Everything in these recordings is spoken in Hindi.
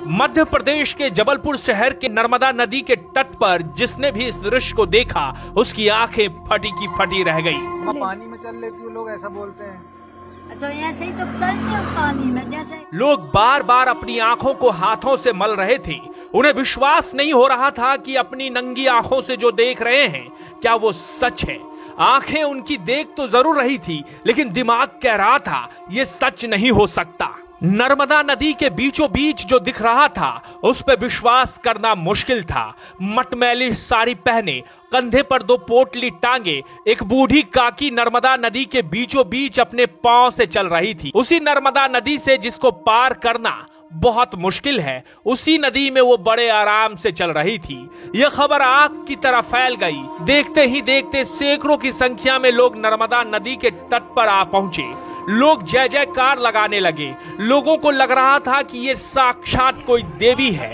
मध्य प्रदेश के जबलपुर शहर के नर्मदा नदी के तट पर जिसने भी इस दृश्य को देखा उसकी आंखें फटी की फटी रह गई। पानी में चल लेती हूँ, लोग ऐसा बोलते हैं। तो ऐसे ही तो करते हो पानी में जैसे। लोग बार बार अपनी आंखों को हाथों से मल रहे थे। उन्हें विश्वास नहीं हो रहा था कि अपनी नंगी आंखों से जो देख रहे हैं क्या वो सच है। आंखें उनकी देख तो जरूर रही थी, लेकिन दिमाग कह रहा था ये सच नहीं हो सकता। नर्मदा नदी के बीचों बीच जो दिख रहा था उस पर विश्वास करना मुश्किल था। मटमैली साड़ी पहने, कंधे पर 2 पोटली टांगे एक बूढ़ी काकी नर्मदा नदी के बीचों बीच अपने पांव से चल रही थी। उसी नर्मदा नदी से जिसको पार करना बहुत मुश्किल है, उसी नदी में वो बड़े आराम से चल रही थी। यह खबर आग की तरह फैल गई। देखते ही देखते सैकड़ों की संख्या में लोग नर्मदा नदी के तट पर आ पहुंचे। लोग जय जयकार लगाने लगे। लोगों को लग रहा था कि ये साक्षात कोई देवी है।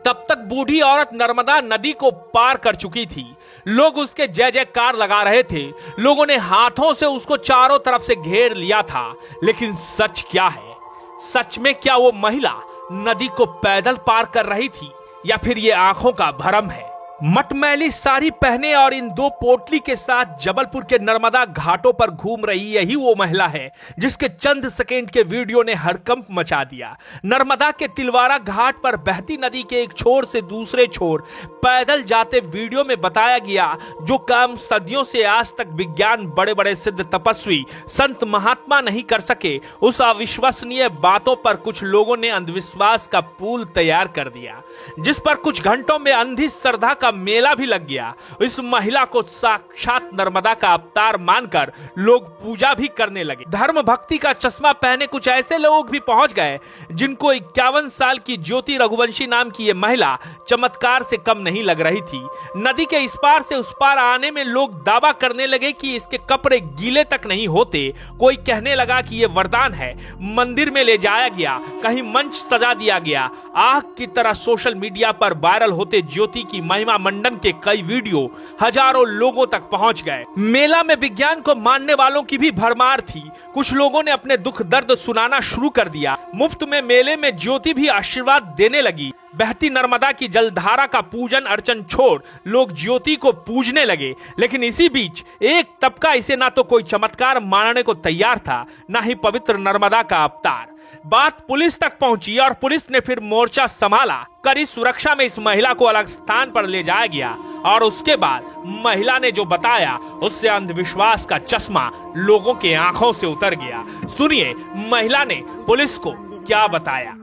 तब तक बूढ़ी औरत नर्मदा नदी को पार कर चुकी थी। लोग उसके जय जयकार लगा रहे थे। लोगों ने हाथों से उसको चारों तरफ से घेर लिया था। लेकिन सच क्या है? सच में क्या वो महिला नदी को पैदल पार कर रही थी या फिर ये आंखों का भ्रम है? मटमैली साड़ी पहने और इन 2 पोटली के साथ जबलपुर के नर्मदा घाटों पर घूम रही यही वो महिला है जिसके चंद सेकेंड के वीडियो ने हड़कंप मचा दिया। नर्मदा के तिलवारा घाट पर बहती नदी के एक छोर से दूसरे छोर पैदल जाते वीडियो में बताया गया जो काम सदियों से आज तक विज्ञान, बड़े बड़े सिद्ध तपस्वी, संत महात्मा नहीं कर सके, उस अविश्वसनीय बातों पर कुछ लोगों ने अंधविश्वास का पुल तैयार कर दिया, जिस पर कुछ घंटों में अंधी श्रद्धा का मेला भी लग गया। इस महिला को साक्षात नर्मदा का अवतार मानकर लोग पूजा भी करने लगे। धर्म भक्ति का चश्मा पहने कुछ ऐसे लोग भी पहुंच गए जिनको 51 साल की ज्योति रघुवंशी नाम की ये महिला चमत्कार से कम नहीं लग रही थी। नदी के इस पार से उस पार आने में लोग दावा करने लगे कि इसके कपड़े गीले तक नहीं होते। कोई कहने लगा कि ये वरदान है। मंदिर में ले जाया गया, कहीं मंच सजा दिया गया। आग की तरह सोशल मीडिया पर वायरल होते ज्योति की महिमा मंडन के कई वीडियो हजारों लोगों तक पहुंच गए। मेला में विज्ञान को मानने वालों की भी भरमार थी। कुछ लोगों ने अपने दुख दर्द सुनाना शुरू कर दिया। मुफ्त में मेले में ज्योति भी आशीर्वाद देने लगी। बहती नर्मदा की जलधारा का पूजन अर्चन छोड़ लोग ज्योति को पूजने लगे। लेकिन इसी बीच एक तबका इसे ना तो कोई चमत्कार मानने को तैयार था, ना ही पवित्र नर्मदा का अवतार। बात पुलिस तक पहुंची और पुलिस ने फिर मोर्चा संभाला। कड़ी सुरक्षा में इस महिला को अलग स्थान पर ले जाया गया और उसके बाद महिला ने जो बताया उससे अंधविश्वास का चश्मा लोगों के आंखों से उतर गया। सुनिए महिला ने पुलिस को क्या बताया।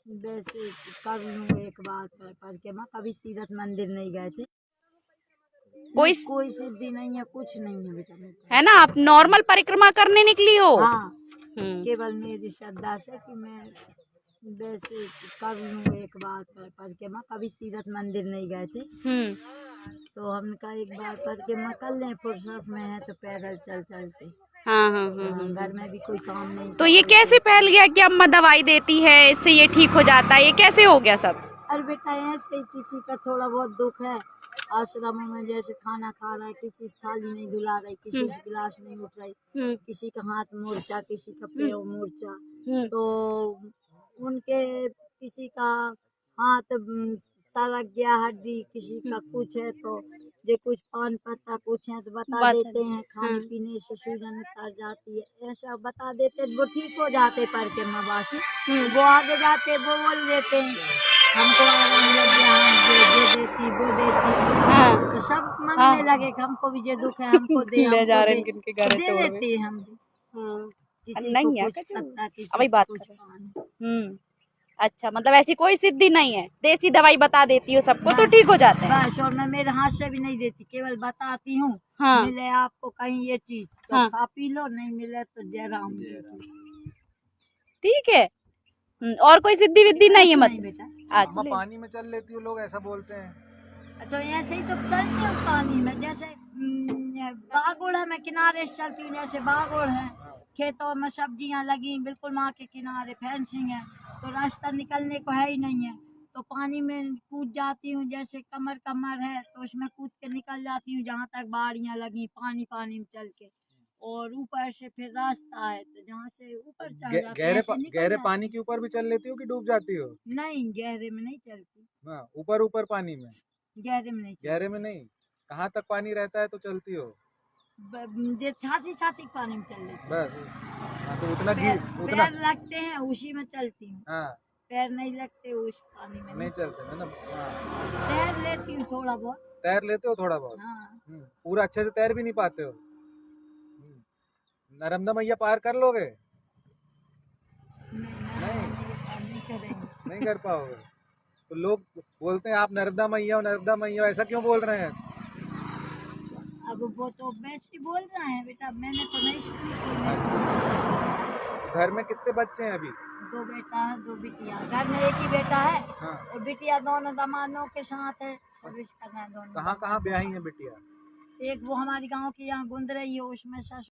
वैसे कर लूँ एक बात पर के मैं कभी तीर्थ मंदिर नहीं गए थे। कोई सिद्धि नहीं है, कुछ नहीं है बेटा। है ना, आप नॉर्मल परिक्रमा करने निकली हो? हाँ, केवल मेरी श्रद्धा से कि मैं वैसे कर लूँ एक बात पर के मैं कभी तीर्थ मंदिर नहीं गए थे। तो हमने कहा एक बार पर के मैं कर लें, फुर्सत में है तो पैदल चलते। हाँ। घर में भी कोई काम नहीं। तो ये कैसे फैल गया कि अम्मा दवाई देती है इससे ये ठीक हो जाता है? ये कैसे हो गया सब? अरे बेटा ऐसे किसी का थोड़ा बहुत दुख है, आश्रम में जैसे खाना खा रहा है, किसी थाली नहीं धुला रही, किसी से गिलास नहीं उठ रही, किसी का हाथ मोर्चा, किसी का पैर मोर्चा, तो उनके किसी का हाथ सरक गया, हड्डी, किसी का कुछ है तो जो कुछ पान पत्ता कुछ है तो बता देते हैं, खाने पीने से सूजन उतर जाती है, ऐसा बता देते वो ठीक हो जाते। पर के मवासी वो आगे जाते वो बोल देते हैं हमको दे देती वो देती, तो सब मांगने लगे कि हमको भी जो दुख है हमको दे, ले जा रहे हैं दे देती है हम भी। नहीं है अभी बात कर। अच्छा, मतलब ऐसी कोई सिद्धि नहीं है, देसी दवाई बता देती हो सबको तो ठीक हो जाते हैं? बस, और मैं मेरे हाथ से भी नहीं देती, केवल बताती हूँ। मिले आपको कहीं ये चीज तो खा पी लो, नहीं मिले तो जय राम। ठीक है, और कोई सिद्धि विद्धि नहीं है? बेटा पानी में चल लेती हूँ, लोग ऐसा बोलते हैं। तो ऐसे ही तो चलती हूँ पानी में, जैसे बागोड़ है, मैं किनारे से चलती हूँ। जैसे बागोड़ है, खेतों में सब्जियां लगी बिल्कुल माँ के किनारे, फेंसिंग है तो रास्ता निकलने को है ही नहीं है, तो पानी में कूद जाती हूँ। जैसे कमर है तो उसमें कूद के निकल जाती हूँ जहाँ तक बाड़ियाँ लगी, पानी में चल के। और ऊपर से फिर रास्ता है, तो जहाँ से ऊपर चढ़ जाते हैं, गहरे ऐसे निकल गहरे जाते पानी के ऊपर भी चल लेती हो कि डूब जाती हो? हैं। नहीं, गहरे में नहीं चलती, हाँ, ऊपर ऊपर पानी में? गहरे में नहीं चलती। गहरे में नहीं, कहाँ तक पानी रहता है तो चलती हो? जे छाती छाती पानी में चल लेती हूँ। बस। हाँ, तो उतना पैर उतना पैर लगते हैं उसी में चलती हूँ, हाँ, पैर नहीं लगते उस पानी में नहीं चलते है ना। हाँ, तैर लेती हूँ थोड़ा बहुत। तैर लेते हो थोड़ा बहुत? हाँ, पूरा अच्छे से तैर भी नहीं पाते हो? नर्मदा मैया पार कर लोगे? नहीं करेंगे। नहीं कर पाओगे? तो लोग बोलते हैं आप नर्मदा मैया हो, नर्मदा मैया हो, ऐसा क्यों बोल रहे हैं? अब वो तो बेस्ट बोल रहे हैं बेटा, मैंने तो नहीं सुनी। घर में कितने बच्चे हैं अभी? 2 बेटा है 2 बिटिया, घर में एक ही बेटा है हाँ। और बिटिया दोनों दामादों के साथ है, सर्विस कर रहे हैं दोनों। कहाँ कहाँ ब्याही हैं बिटिया? एक वो हमारी गांव की यहाँ गुंद रही है, उसमें